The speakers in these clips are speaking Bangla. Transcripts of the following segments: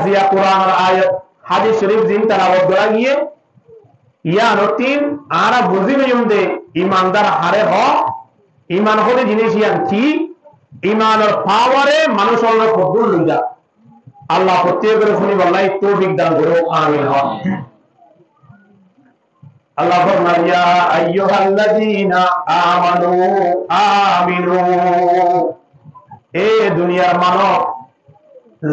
জিয়া কোরআনের আয়াত হাদিস শরীফ জিন তেলাওয়াত করা গিয়ে ইয়া নতিন আরা বুঝিবে জমদে ইমানদার হারে হ ইমান হলে জিনিস ইয়ান কি ইমানের পাওয়ারে মানুষ অন্য কবুল লইয়া আল্লাহ প্রত্যেকের শুনি বলাই তৌফিক দান করো আমিন। আল্লাহ ফরমান ইয়া আইয়ুহাল্লাযীনা আমানু আমিনু, এ দুনিয়ার মানব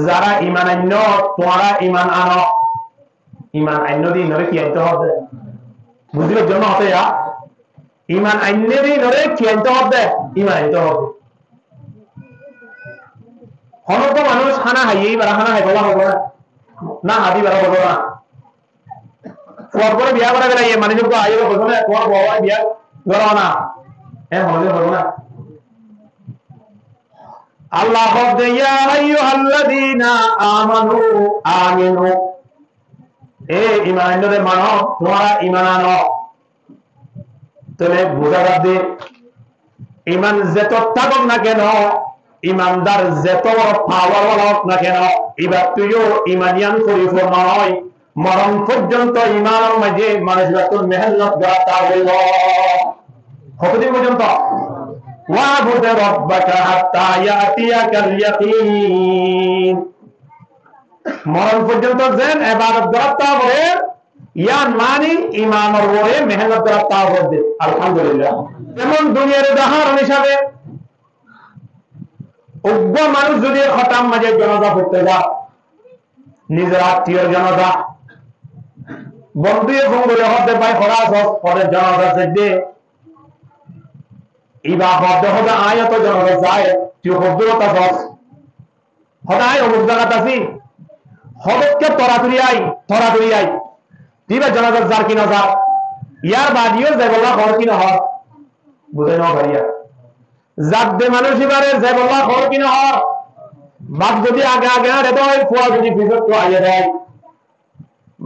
যারা ঈমান আন্য তোমরা ঈমান আনো। ঈমান আন্য দিন ধরে কি আনতে হবে বুঝিবার জন্য হতে ঈমান আন্য দিন ধরে কি আনতে হবে ঈমান আনতে হবে। হনতো মানুষ খানা খাইয়েই বারা খানা খাই বলা হবে না হাদি বারা বলবো না পরে বিয়া করা গেলে মানুষকে আইব বলবো না তোমার বাবা বিয়া করাও না হ্যাঁ মনে বলবো না। আল্লাহ ইয়া আইয়ুহাল্লাযীনা আমানু আমিনু, এ ঈমানদার মানব তোমরা ঈমান আনো। তাহলে বোঝা যাবে ঈমান যত থাকুক না কেন ঈমানদার যত পাওয়ার হোক না কেন এবার তুইও ঈমানিয়ান পরিপূর্ণ নয় মরণ পর্যন্ত ঈমানের মাঝে মানুষ যখন মেহনত করতে হইল কতদিন পর্যন্ত ওয়াবুদ রাব্বাকা হাত্তা ইয়াতিয়াকাল ইয়াকিন, মরণ পর্যন্ত যেন ইবাদত করতে হবে ইয়ান মানে ঈমানের উপরে মেহনত করতে হবে। আলহামদুলিল্লাহ। যেমন দুনিয়ার উদাহরণ হিসাবে অজ্ঞ মানুষ যদি খতাম মাঝে জনতা পড়তে যায় নিজের আত্মীয় জনতা বন্ধু ফোন করে হতে পাই খরাস পরের জনতা দেখবে ইবা হতে হতে আয় তো জনতা যায় তুই হদ্দুরতা সস হদায় অমুক জায়গাত আছি হদকে তরাতুরি আই দিবা জনতা যার কিনা যা ইয়ার বাদিও যাই বলা হর কিনা হর বুঝে নাও ভাইয়া জাত দে মানুষ এবারে যাই বলা হর কিনা হর বাপ যদি আগে আগে আরে তো ফুয়া যদি পিছত তো আইয়া দেয়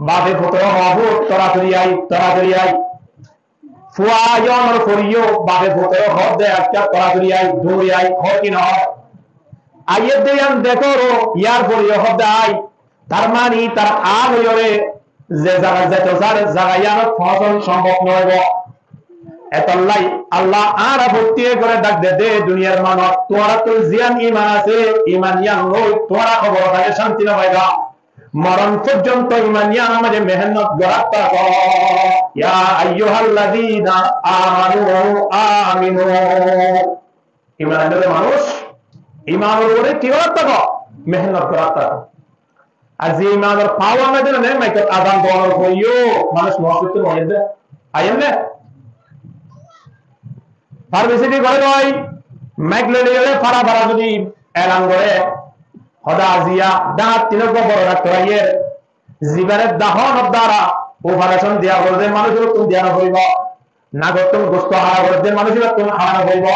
বাপে পুত্র হবো তরাতুরি আই ফুয়া আয়ন করিও বাপে পুত্র হর দে একটা তরাতুরি আই দৌড়ি আই হর কিনা হর আইয়ে দেয়ান দেখো ইয়ার পরিও হর দেয় তার মানে তার আগ হইরে যে জায়গা যেত যার জায়গায় ফসল সম্ভব নয় এতলাই আল্লাহ আর ভর্তি করে ডাক দে দুনিয়ার মানব তোরা তো জিয়ান ঈমান আছে ঈমানিয়ান নই তোরা খবর থাকে শান্তি না পাইবা মরণ পর্যন্ত ঈমানিয়ান আমাদের মেহনত করতে হবে। ইয়া আইয়ুহাল্লাযীনা আমানু আমিনু, ঈমানদার মানুষ ঈমানের উপরে কি করতে হবে মেহনত করতে হবে। আজ ঈমানের পাওয়া না দিলে নেই মাইকে আযান দেওয়ার হইও মানুষ মসজিদে মসজিদে আইন না ফার্মেসিটি করে নয় ম্যাকলেডিয়ারে ফাড়া যদি এলান করে হদা জিয়া দাঁত তিনক বড় ডাক্তার আইয়ের জীবনের দাহন দ্বারা অপারেশন দেওয়া করবে মানুষের তুমি দেওয়া হইব না করতুম গোস্ত হারা করবে মানুষের তুমি হারানো হইব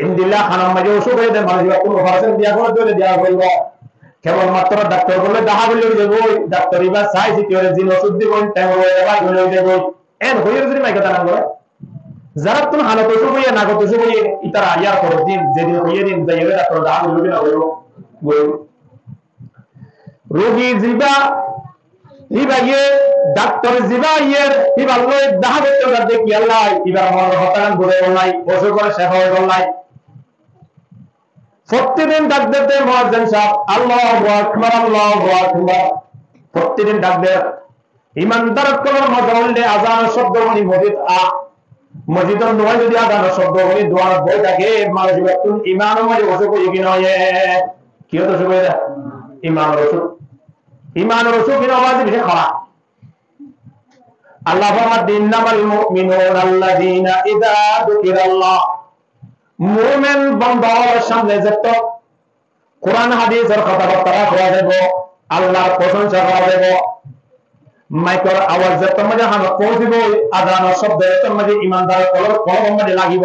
ইন্দিল্লা খানার মাঝে ওষুধ হয়ে দেয় মানুষের তুমি অপারেশন দেওয়া করে দেওয়া হইব কেবলমাত্র ডাক্তার বললে দেখা বললে দেবো ডাক্তার এবার চাইছি কি দিন ওষুধ দিব দেবো এন হয়ে যদি মাইকে দানা করে যারা তুমি হালত ওষুধ হইয়া না করতে ওষুধ হইয়ে ইতারা ইয়ার পর দিন যেদিন হইয়ে দিন যাই ডাক্তার দেখা বলবে না হইব রোগী জিবা ইবাইয়ে ডাক্তার জিবা ইয়ের ইবা লই দেখা করতে যাতে কি আল্লাহ ইবা আমার হতান বলে নাই ওষুধ করে শেষ হয়ে গেল নাই প্রতিদিন ডাক দিতে মুয়াজ্জিন সাহেব আল্লাহু আকবার প্রতিদিন ডাক দেয় ইমানদার কলর মজললে আযান শব্দ হলি মসজিদের নয় যদি আযান শব্দ হলি দোয়ার বই থাকে মানুষ তুমি ঈমান মানে ওসব কি নয় কি হতো সবাই ঈমানের ওসব কি আওয়াজ বেশি খারাপ। আল্লাহ ফরমাত ইন্নামাল মুমিনুনা আল্লাযীনা ইযা যুকিরাল্লাহ, মুমিন বান্দার সামনে যত কোরআন হাদিসের কথাবার্তা করা দেব আল্লাহর প্রশংসা করা দেব মাইকের আওয়াজ যত মধ্যে হান পৌঁছিব আযান শব্দ যত মধ্যে ইমানদার কলর মধ্যে লাগিব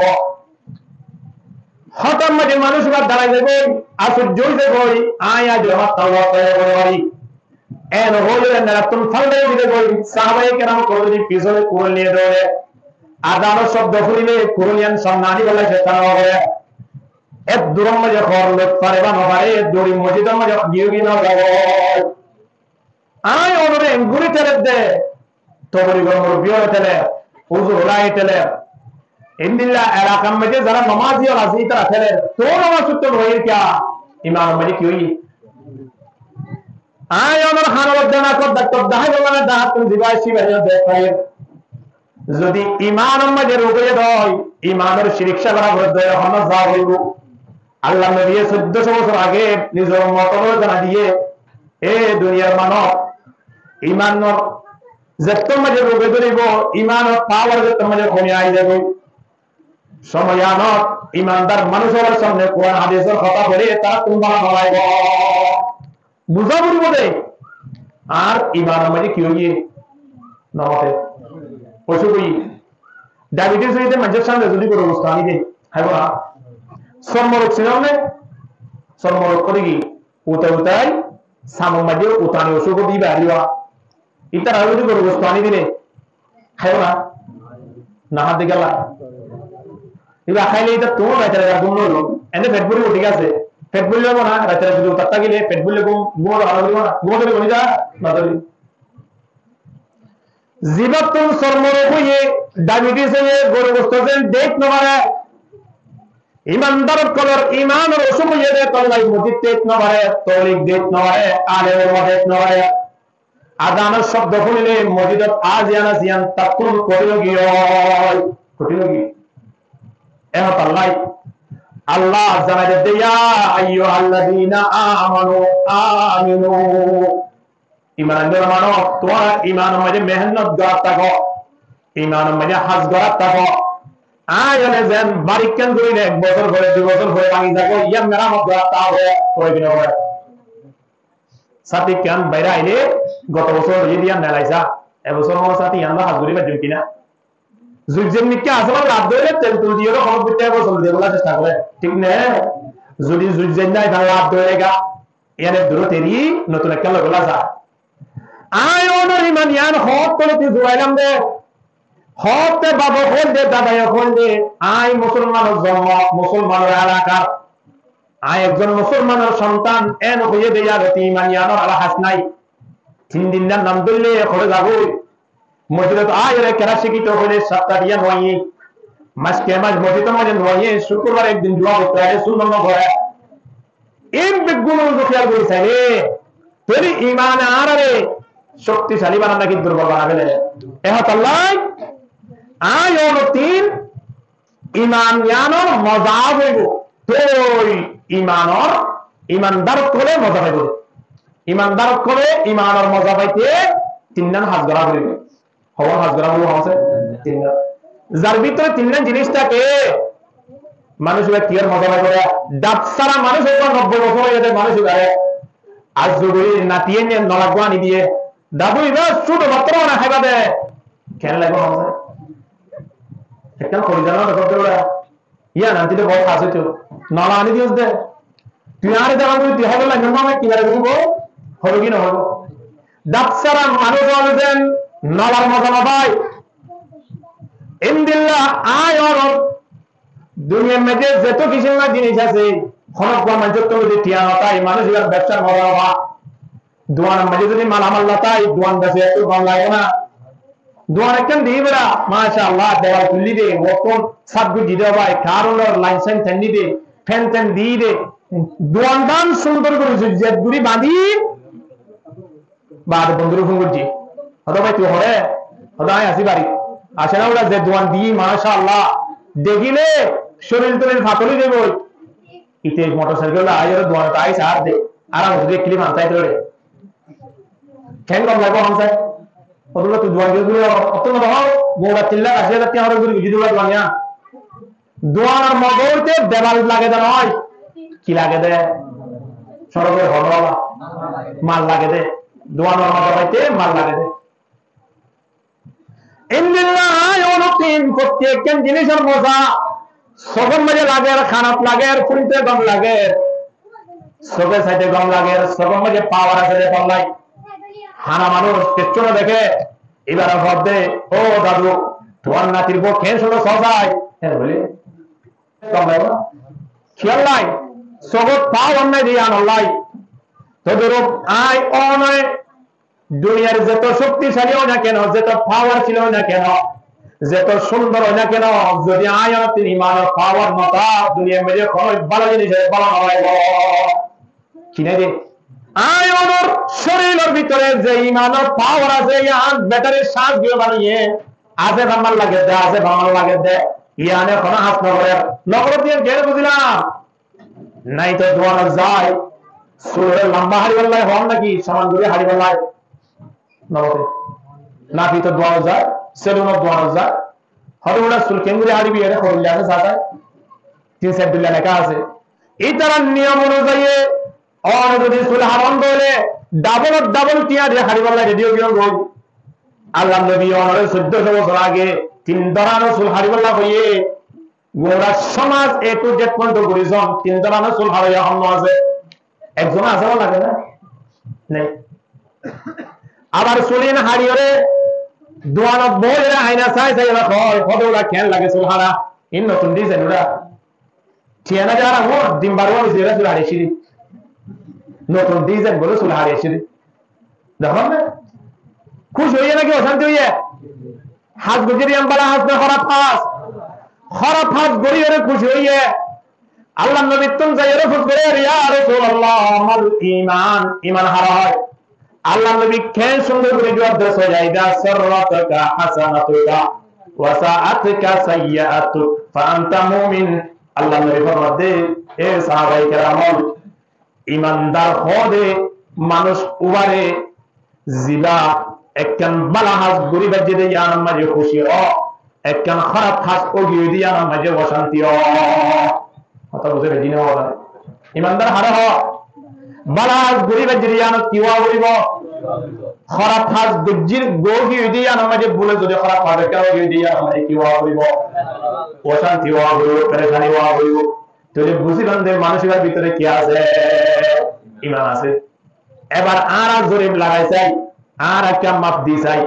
হঠাৎ মধ্যে মানুষ দাঁড়াই দেব আশ্চর্য দেব আয়া জমা তাওয়া করে এন হইলে না তুমি ফালদে দিতে বই সাহাবায়ে কেরাম কোরআনের পিছনে কোরআন নিয়ে ধরে আযান শব্দ শুনিলে কোরআনিয়ান সম্মানী বলে সেটা হবে এক দূরের মাঝে খর লোক পারে বা নপারে দড়ি মসজিদের মাঝে গিয়ে গিয়ে না যাব আয় অনুরে গুলি তেলে দে তবরি গরম বিয়ে তেলে উজু লাই তেলে ইন্দিল্লা এলাকার মধ্যে যারা নামাজি আর আসি তারা তেলে তো নামাজ সুত্তর হয়ে क्या ইমাম মধ্যে কি হই আয় অনুর হানর দেনা কর ডাক্তার দাহাই বলানে দাহাত তুমি দিবাসী ভাইয়া দেখ ভাই যদি ইমান মধ্যে রোগে হয় ইমানের শিরিক সাগরা করে দেয় আমরা যা হইব আল্লাহ নবী 1400 বছর আগে নিজের মতলব জানা দিয়ে এ দুনিয়ার মানব ইমানর যত মধ্যে রোগে ধরিব ইমানের পাওয়ার যত মধ্যে কমে আই যাবে সময়নত ইমানদার মানুষের সামনে কোরআন হাদিসের কথা বলে তারা তোমরা নড়াইব বুঝা পড়িব দে আর ইমানের মধ্যে কি হইয়ে নমতে ওইসবই ডায়াবেটিস হইতে মানুষের সামনে যদি কোনো অবস্থা আনি দে খাইব না চর্মরোগ ছিল না চর্মরোগ করে কি উতাই সামন মাঝে উতানি ওষুধ দিবে আলিয়া ইতার যদি কোনো অবস্থা আনি দিলে খাইব না না হাত দিকে গেলা এবার খাইলে এটা তোমার রাতের ঘুম হলো এনে পেট ভরি ঠিক আছে পেট ভরি যাবো না রাতের যদি উতারটা গেলে পেট ভরলে ঘুমোর ভালো করিব না ঘুমো ধরে বলি যা না ধরি জীবাত্ম চর্মরোগ হয়ে ডায়াবেটিস হয়ে গরু বসতেছেন ডেট নমারে ইমানদার কলর ইমানের ওষুধ হয়ে দেয় তলাই মসজিদ ডেট নমারে তলিক ডেট নমারে আলের ডেট নমারে আজানের শব্দ শুনিলে মসজিদত আজিয়ানা জিয়ান তাকুন করিল গিয়ে এমত আল্লাহ আল্লাহ জানাই দে ইয়া আইয়ুহাল্লাযীনা আমানু আমিনু ইমানদার মানো তোমরা ইমানের মধ্যে মেহনত করা থাকো ইমানের মধ্যে হাজ করা থাকো আয়লে যেন বারিকান করিলে এক বছর ধরে 2 বছর ধরে ভাঙি যাবো ইয়া মেরামত করা তাও প্রয়োজন হবে সাথে কেন বাইরে আইলে গত বছর যদি আমরা লাইসা এবছর আমার সাথে আমরা হাজ করিবা দিন কিনা জুজেন নিকে আসলে লাভ ধরে তেল তুল দিয়ে খবর দিতে বছর দেবলা চেষ্টা করে ঠিক না যদি জুজেন নাই তাহলে লাভ ধরেগা এনে দূরতেরি নতুন একটা লগলা যা আয় ওনার ইমান ইয়ান হক করে তুই জুয়াইলাম দে হকতে বাবা হল দে দাদা হল দে আয় মুসলমানের জন্ম মুসলমানের এলাকার আয় একজন মুসলমানের সন্তান এন হয়ে দেয়া গতি ইমান ইয়ানোর আলা হাস নাই 3 দিন নাম দিলে করে যাবো মসজিদে আয় রে কেরা শিখিত হলে সপ্তাহ দিয়া নয় মাস কে মাস মসজিদে মাঝে নয় শুক্রবার একদিন দোয়া করতে হয় সুন্নাত করে এই বেগুন খেয়াল করিস রে তোর ইমান আরে শক্তিশালী বানানা কি দুর্বল বানাবে না এহত আল্লাহ আয় ওর 3 ইমান জ্ঞানর মজা হইব তোই ইমানর ইমানদার করে মজা পাইব ইমানদার করে ইমানর মজা পাইতে 3 দিন হাজ করা হইবে হওয়া হাজ করা হলো আছে 3 দিন যার ভিতরে 3 দিন জিনিসটাকে মানুষ ব্যক্তির মজা পাইবে দাঁত সারা মানুষ 90 বছর হয়ে যায় মানুষ আজ যদি নাতিয়ে নিয়ে নলাগুয়া নি দিয়ে দাদু এবার ছোট বাচ্চারা না খাইবা দে কেন লাগবে আমাদের একটা করে জানা দেখতে ওরা ইয়া নাতিতে বড় কাজ হইতো নলা আনি দিস দে তুই আরে দেখা তুই দেখা গেল না আমি কি লাগবে গো হবে কি না হবে দাপসারা মানুষ বলেন নলার মজা না ভাই ইনদিল্লাহ আয় আর দুনিয়ার মধ্যে যত কিছু না জিনিস আছে খনক বা মানুষ তো টিয়া নতাই মানুষ এর ব্যবসার মজা হওয়া দোয়ান মধ্যে যদি মালামাল নতাই দোয়ান বেশি একটু কম লাগে না দোয়ান একদম দিয়ে বেড়া মাশাআল্লাহ দেওয়াল তুলি দে ওপর সাত গুজি দেওয়া ভাই কারণ লাইন সাইন ঠেন্ডি দে ফ্যান টেন দিয়ে দে দোয়ান দান সুন্দর করে জেদ গুড়ি বাঁধি বাদ বন্ধুর ফোন করছি হতো ভাই তুই হরে হদাই আসি বাড়ি আসে না ওরা যে দোয়ান দিয়ে মাশাআল্লাহ দেখিলে শরীর তরির ফাটলি দেব ইতে মোটরসাইকেল আইরে দোয়ান তাই সার দে আরাম করে ক্লিপ আনতাই তোরে কেন কম লাগবো হামসাই ওগুলো তুই দোয়ান দিয়ে অত না দাও গোড়া চিল্লা আসে যাতে আর গুলি গুজি দোয়া দোয়ানিয়া দোয়ার মগরতে দেওয়াল লাগে দে নয় কি লাগে দে সরবের হরওয়ালা মাল লাগে দে দোয়ানোর মতো পাইতে মাল লাগে দে ইন্দিল্লাহ ইউনুকিন প্রত্যেকজন জিনিসের মজা সগম মাঝে লাগে আর খারাপ লাগে আর ফুরিতে গম লাগে সবে সাইতে গম লাগে সগম মাঝে পাওয়ার আছে রে পাল্লাই হানা মানুষ পেছনে দেখে এবার ভাববে ও দাদু তোমার নাতির বউ খেয়ে শুনো সজাই হ্যাঁ বলি কম লাগবে খেয়াল নাই সবত পাও অন্যায় দিয়ে আনলাই তদরূপ আয় অনয় দুনিয়ার যত শক্তিশালী হয় না কেন, যত পাওয়ার ছিল না কেন, যত সুন্দর হয় না কেন, যদি আয়াত ইমান পাওয়ার মতো দুনিয়ার মধ্যে কোনো ভালো জিনিস ভালো নয় কিনে দিন আয়নের শরীরের ভিতরে যে ইমানের পাওয়ার আছে ইয়ান ব্যাটারির শ্বাস দিয়ে বানিয়ে আছে ভামার লাগে দে, আছে ভামার লাগে দে ইয়ানে কোনো হাত নগরের নগর দিয়ে গেলে বুঝলাম নাই তো দোয়ানো যায় সুরের লম্বা হাড়ি বললাই হন নাকি সমান করে হাড়ি বললাই নবতে না কি তো দোয়ানো যায় সেলুন দোয়ানো যায় হয়তো ওটা সুল কেঙ্গুরি হাড়ি বিয়ে করলে আছে সাথে 3 বিলিয়ন লেখা আছে এই তার নিয়ম অনুযায়ী और যদি সুল হারাম বলে ডাবল টিয়া দিয়ে হাড়ি বললাই রেডিও বিয়ন গই আল্লাহ নবী ওনার 1400 বছর আগে 3 ধরনের সুল হাড়ি বললা হইয়ে গোরা সমাজ এ টু জেড পর্যন্ত গরিজন 3 ধরনের সুল হাড়িয়া হন আছে একজন আছে লাগে না নেই আবার সুলিন হাড়িওরে দোয়ানত বলে আয়না চাই চাই হয় কতটা খেয়াল লাগে সুল হারা ইন নতুন ডিজাইন ওরা ঠিয়ানা যারা হো ডিম্বার ওর জেরা সুল হাড়ি সিরি নতুন ডিজাইন বলে সুল হাড়ি সিরি দেখো না খুশ হইয়ে নাকি অশান্তি হইয়ে হাত গুজরি আমবালা হাত না খরাপ হাত গড়িয়ে খুশি হইয়ে আল্লাহ নবী তুম যাই রফত করে ইয়া রাসূলুল্লাহ আমার ঈমান হারা হয় আল্লাহ নবী কেন সুন্দর করে জবাব দেয় যাইদা সাররাতুকা হাসানাতুকা ওয়া সাআতুকা সাইয়্যাতুক ফাআনতা মুমিন আল্লাহ নবী ফরমাতে এ সাহাবায়ে কেরাম ঈমানদার হদে মানুষ উবারে জিলা একখান বালা হাস গরি বাজে দে ইয়ান মাঝে খুশি ও একখান খারাপ হাস ওগিয়ে দিয়া মাঝে অশান্তি ও কথা বুঝে দিনে ওরা ঈমানদার হারা হ বালা হাস গরি বাজে ইয়ান কিওয়া বলিব খারাপ হাস গজির গোগি দিয়া মাঝে বলে যদি খারাপ হবে কেন দিয়া মাঝে কিওয়া বলিব অশান্তি ওয়া বলিব পরেশানি ওয়া বলিব তুই বুঝিলেন যে মানুষের ভিতরে কি আছে ঈমান আছে এবার আর জরিব লাগাই চাই আর একটা মাপ দি চাই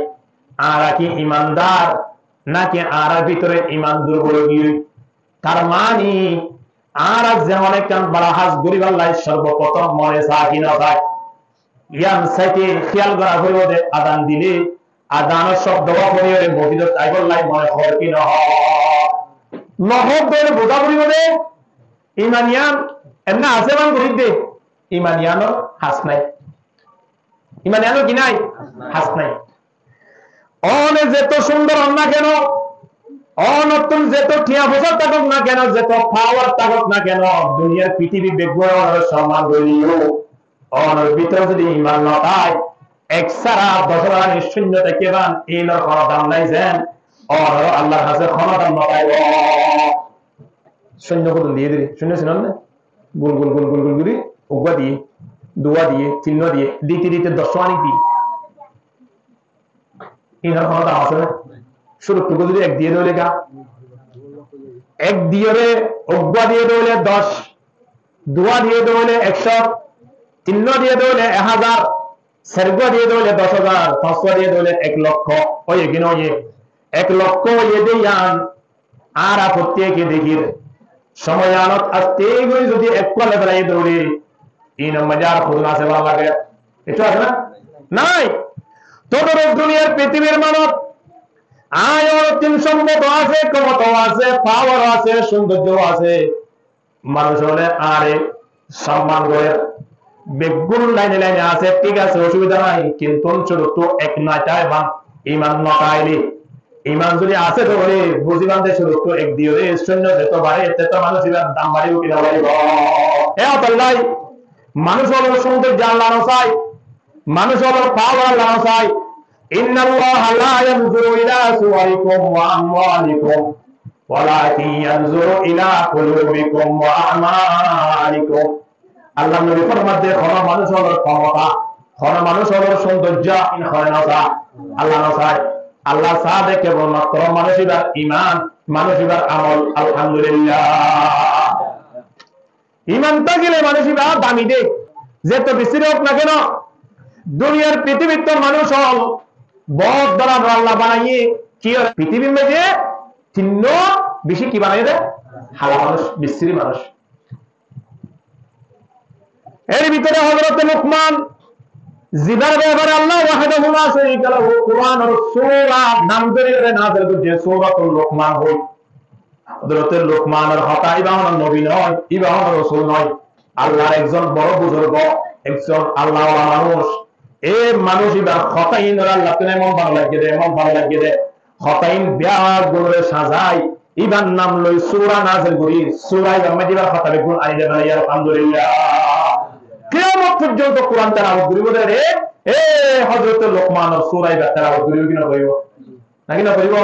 আর কি ইমানদার নাকি আর ভিতরে ইমান দুর্বল গিয়ে তার মানি আর যেমন একটা বড় হাজ গরিব আল্লাহ সর্বপ্রথম মনে চা কিনা চায় ইয়ান সাইতে খেয়াল করা হইব যে আদান দিলে আদানের শব্দ করিয়ে মসজিদ তাই বললাই মনে হয় কি নহব দে বোঝা করিব দে ইমানিয়ান এমনা আছে মান গরিব দে ইমানিয়ানোর হাস নাই ইমানিয়ানো কি নাই হাস নাই অনে যত সুন্দর হন না কেন অনতুন যত ঠিয়া বছর থাকুক না কেন যত পাওয়ার থাকুক না কেন দুনিয়ার পৃথিবী বেগুয়ার সম্মান করিও অনের ভিতরে যদি ইমান নয় এক সারা বছর শূন্যতা কেবান এই লোক দাম নাই যেন অর আল্লাহর কাছে ক্ষমতা নয় শূন্য করে দিয়ে দিলি শূন্য ছিল না গুল গুল গুল গুল গুল গুলি উগা দিয়ে দোয়া দিয়ে চিহ্ন দিয়ে দিতে দিতে 10 আনি দি ইনার ক্ষমতা আছে না শুরুটুকু যদি এক দিয়ে দিলে গা এক দিয়ে উগা দিয়ে দিলে 10 দোয়া দিয়ে দিলে 100 চিহ্ন দিয়ে দিলে 1000 সরগা দিয়ে দিলে 10000 ফাঁসা দিয়ে দিলে 1 লক্ষ ওই এগিনো ওই 1 লক্ষ ওই দেয়ান আর আপত্তি কি দেখির সময় আনত আস্তে করে যদি এক কলে বেলায় দৌড়ে ইন মজার খুলনা সে ভালো লাগে এটা আছে না নাই তোদের দুনিয়ার পৃথিবীর মানব আয়র 300 আছে ক্ষমতা আছে পাওয়ার আছে সৌন্দর্য আছে মানুষ হলে আরে সম্মান করে বেগুন লাইনে লাইনে আছে ঠিক আছে অসুবিধা নাই কিন্তু ছোট তো এক নয়টায় বা ইমান নটাইলি ইমান যদি আছে তো বলে বুঝিবান যে ছোট তো এক দিয়ে শূন্য যেত বাড়ে এতে তো মানুষের দাম বাড়িও কিনা বাড়িব এ আল্লাহ মানুষ হলো সৌন্দর্য আল্লাহ চাই মানুষ হলো পাওয়ার আল্লাহ চাই ইন্নাল্লাহা লা ইয়ানজুরু ইলা সুওয়ারিকুম ওয়া আমওয়ালিকুম ওয়ালাকিন ইয়ানজুরু ইলা কুলুবিকুম ওয়া আমালিকুম আল্লাহ নবী ফরমাতে কোন মানুষ হলো ক্ষমতা কোন মানুষ হলো সৌন্দর্য ইন হয় না আল্লাহ না চাই আল্লাহ সাদে কেবলমাত্র মানুষের ঈমান মানুষের আমল আলহামদুলিল্লাহ ঈমান থাকলে মানুষের দামি দে যে তো বেশি হোক না কেন দুনিয়ার পৃথিবীর তো মানুষ হল বহুত বড় আল্লাহ বানাইয়ে কি পৃথিবীর মধ্যে চিহ্ন বেশি কি বানাই দেয় হালা মানুষ বিশ্রী মানুষ এর ভিতরে হযরত লুকমান জিবার ব্যাপারে আল্লাহ ওয়াহদাহু লা শারীকা লাহু কুরআনের সূরা নাম ধরে নাযিল করেছে সূরাতুল লুকমান হই। হযরত লুকমানের হতা ইবাহন নবী নয়, ইবাহন রাসূল নয়, আল্লাহর একজন বড় বুজুর্গ, একজন আল্লাহওয়ালা মানুষ। এই মানুষ ইবার হতাইন আল্লাহ তুমি এমন ভালো লাগিয়ে দেয়, এমন ভালো লাগিয়ে দেয়, হতাইন বিয়ার গুণে সাজাই ইবার নাম লই সূরা নাযিল করি, সূরা ইবার দিবার হতাবে গুণ আইলে বানাইয়া আলহামদুলিল্লাহ। কিয়ামত পর্যন্ত কোরআন তেলাওয়াত করিব রে এ হযরত লুকমানের সূরা ইবার তেলাওয়াত করিব কিনা করিব নাকি না করিব?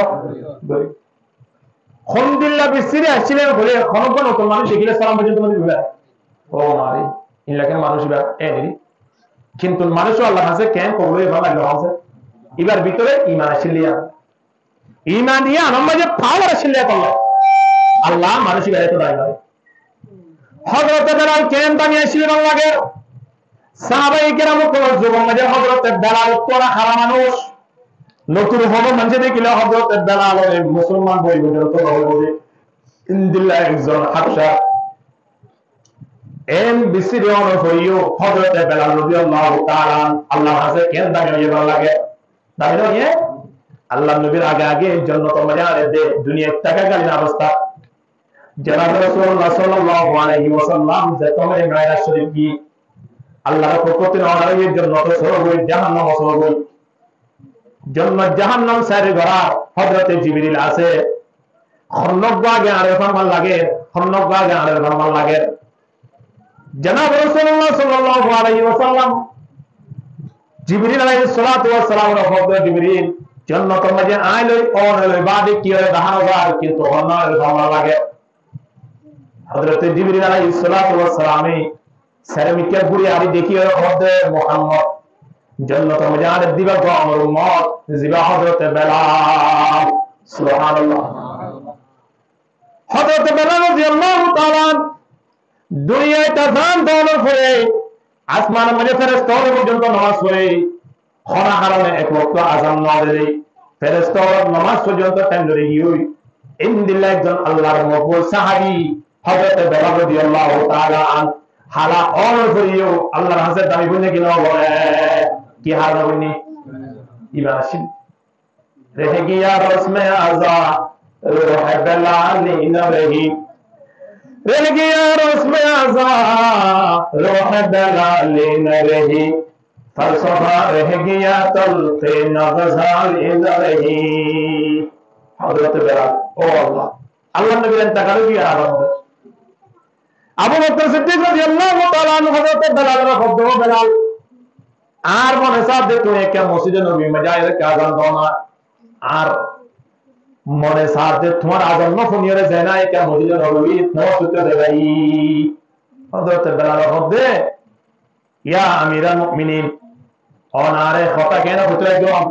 খন্দিল্লা বিসিরে আসছিলেন বলে খনগণ নতুন মানুষ দেখিলে সালাম পর্যন্ত মানুষ দিবে ও মারি ইনলাকে মানুষ ইবার এনি কিন্তু মানুষ আল্লাহর কাছে কেন করবে ভালো লাগলো আছে এবার ভিতরে ঈমান আসিলিয়া ঈমান দিয়া আমাদের পাওয়ার আসিলিয়া করলো আল্লাহ মানুষ ইবার এত দায় হয়। হযরত বেলাল কেন দামি আসিলেন লাগে সাহাবায়ে কেরাম কোন যুবক মাঝে হযরত বেলাল তোরা খারা মানুষ নতুন হবো মানুষে দেখিলে হযরত বেলাল মুসলমান বই বুঝলো তো বলে ইনদিল্লাহ একজন হাবশা এম বিসিরে অন হইও হযরত বেলাল রাদিয়াল্লাহু তাআলা আল্লাহর কাছে কেন দামি হইবার লাগে দামি নয় আল্লাহ নবীর আগে আগে জান্নাত মাঝে দে দুনিয়া টাকা গালিন অবস্থা জনাব রাসূলুল্লাহ সাল্লাল্লাহু আলাইহি ওয়াসাল্লাম যে তোমার মেরাজ শরীফ কি আল্লাহর পক্ষ থেকে অনারের জন্য তো সরব জাহান্নাম সরব জান্নাত জাহান্নাম সাইরে গড়া হযরত জিবরিল আছে খন্নগা জ্ঞানের ফরমান লাগে খন্নগা জ্ঞানের ফরমান লাগে জনাব রাসূলুল্লাহ সাল্লাল্লাহু আলাইহি ওয়াসাল্লাম জিবরিল আলাইহিস সালাতু ওয়াস সালাম হযরত জিবরিল জান্নাতের মাঝে আইলে অনলে বাদে কি হয় দাহাবার কিন্তু অনলে ফরমান লাগে হযরত জিবরিল আলাইহিস সালাতু ওয়াস সালামে সেরামিকের গুড়ি আরি দেখিয়ে হযরত মুহাম্মদ জান্নাতের মাঝে আরে দিবা গো আমার উম্মত জিবা হযরত বেলাল সুবহানাল্লাহ হযরত বেলাল রাদিয়াল্লাহু তাআলা দুনিয়ায় তাজান দৌলত পড়ে আসমানের মাঝে ফেরেশতা পর্যন্ত নামাজ পড়ে খনা হারামে এক ওয়াক্ত আযান না দেই ফেরেশতা নামাজ পর্যন্ত টাইম ধরে গিয়ে ইনদিল্লাহ একজন আল্লাহর মকবুল সাহাবী হযরত বেলাল রাদিয়াল্লাহু তাআলা আন হালা অন করিও আল্লাহর কাছে দাবি বলে কিনা বলে কি হাল বলনি ইবার আসিল রেহে গিয়া রসমে আযা রূহ বেলাল নবহি রেহে গিয়া রসমে আযা রূহ বেলাল নবহি ফলসফা রেহে গিয়া তলতে নগজাল নবহি হযরত বেলাল ও আল্লাহ আল্লাহ নবী তাকালো কি আরাম আবু বকর সিদ্দিক রাদিয়াল্লাহু তাআলা আনহু হযরত বেলালের শব্দ বেলাল আর মনে সাথে তুমি একটা মসজিদে নবী মজায়ের কাজান দাও না আর মনে সাথে তোমার আজান না শুনিয়ে যায় না একটা মসজিদে নবী নওয়াজতে দেই হযরত বেলালের শব্দ ইয়া আমিরাল মুমিনিন অনারে কথা কেন পুত্র একদম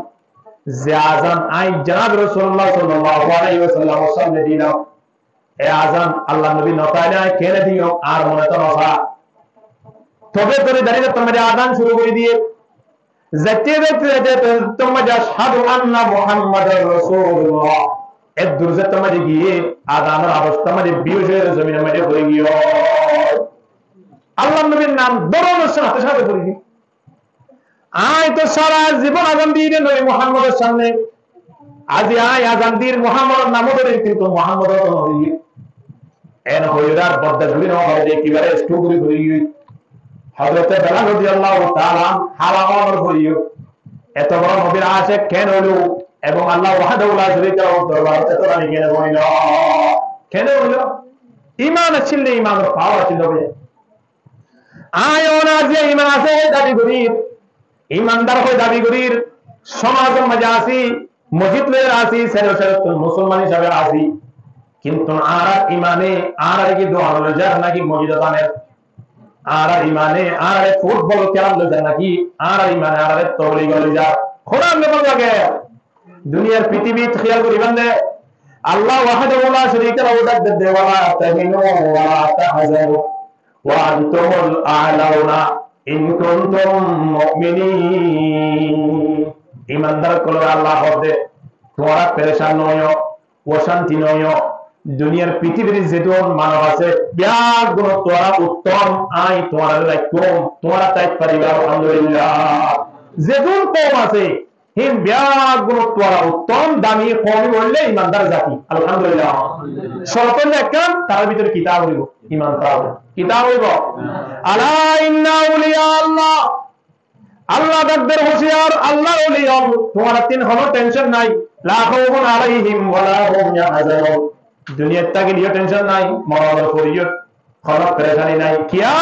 যে আজান আই জনাব রাসূলুল্লাহ সাল্লাল্লাহু আলাইহি ওয়াসাল্লাম সামনে দিনা এ আজান আল্লাহ নবী নতাইলে কেন দিও আর মনে তো নফা তবে করে দাঁড়িয়ে তোমাদের আজান শুরু করে দিয়ে যেতে যেতে তোমাদের আশহাদু আন্না মুহাম্মাদুর রাসূলুল্লাহ এর দূরে তোমাদের গিয়ে আজানের অবস্থা মানে বিউজের জমিনের মধ্যে হয়ে গিয়ে আল্লাহ নবীর নাম দরুদের সাথে সাথে পড়ে গিয়ে আয় তো সারা জীবন আজান দিয়ে নবী মুহাম্মদের সামনে আজ আয় আজান দিয়ে মুহাম্মদের নাম ধরে কিন্তু মুহাম্মদের নবী এন হইরার বদ্দা ঘুরে না হয় কিবারে স্টুগুরি ঘুরে গিয়ে হযরত বেলাল রাদিয়াল্লাহু তাআলা হালাওয়ার হইও এত বড় নবীর আশিক কেন হলো এবং আল্লাহ ওয়াহদাহু লা শারীকা লাহু দরবার এত রানি কেন হইলো ঈমান ছিল ঈমানের পাওয়ার ছিল বলে আয় ওনা যে ঈমান আছে দাবি করি ঈমানদার হয়ে দাবি করি সমাজের মাঝে আসি মসজিদ লয়ে আসি সেরে মুসলমান হিসাবে আসি কিন্তু আর ঈমানে আর কি দোয়া হলো যার নাকি মজিদানের আর ঈমানে আর ফুটবল খেলা হলো যার নাকি আর ঈমানে আর তওলিগ হলো যা কোরআন বল লাগে দুনিয়ার পৃথিবী খেয়াল করিবেন না আল্লাহ ওয়াহদাহু লা শারীকা লাহু দে ওয়ালা তাহিনু ওয়া তাহজানু ওয়া আনতুমুল আ'লাউনা ইন কুনতুম মুমিনিন ঈমানদার কোন আল্লাহ হবে তোমরা পেরেশান নয় অশান্তি নয় দুনিয়ার পৃথিবীর যেজন মানব আছে ব্যাগ গুণ তোরা উত্তম আই তোমার কম তোমরা তাই পারিবা আলহামদুলিল্লাহ যেজন কম আছে হিম ব্যাগ গুণ তোরা উত্তম দামি কমই বললে ইমানদার জাতি আলহামদুলিল্লাহ সরতন একখান তার ভিতরে কিতাব হইব ইমান তাও কিতাব হইব আলা ইন্না আউলিয়া আল্লাহ আল্লাহ তাকদের হুঁশিয়ার আল্লাহর ওলিয়া তোমার তিন হলো টেনশন নাই লা খাউফুন আলাইহিম ওয়ালা হুম ইয়াহজানুন দুনিয়ার তাকে লিয়ে টেনশন নাই মরণের পরিয়ত খরচ পেরেশানি নাই কিয়া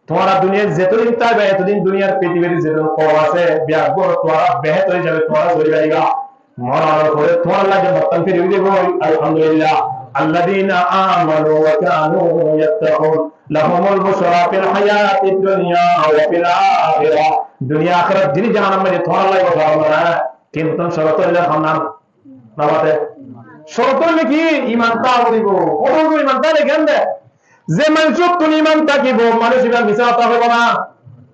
তোমারা দুনিয়ার যেতদিন চাইবে এতদিন দুনিয়ার পৃথিবীর যেতদিন কম আছে ব্যাগবর তোমারা বেহেত হয়ে যাবে তোমারা চলে যাইবা মরণের পরে তোমার লাগে বর্তমান ফিরে দেব আলহামদুলিল্লাহ আল্লাযীনা আমানু ওয়া কানু ইয়াত্তাকুন লাহুমুল বুশরা ফিল হায়াতিদ দুনিয়া ওয়া ফিল আখিরাহ দুনিয়া আখিরাত যিনি জাহান্নাম মধ্যে তোমার লাগে বসাবো না কিন্তু শরতলে খানাম নামাতে শরতলে কি ইমানটা করিব ওরকম ইমানটা লেখেন দে যে মানুষ তুমি ইমান থাকিব মানুষ ইবা মিছাতা হবে না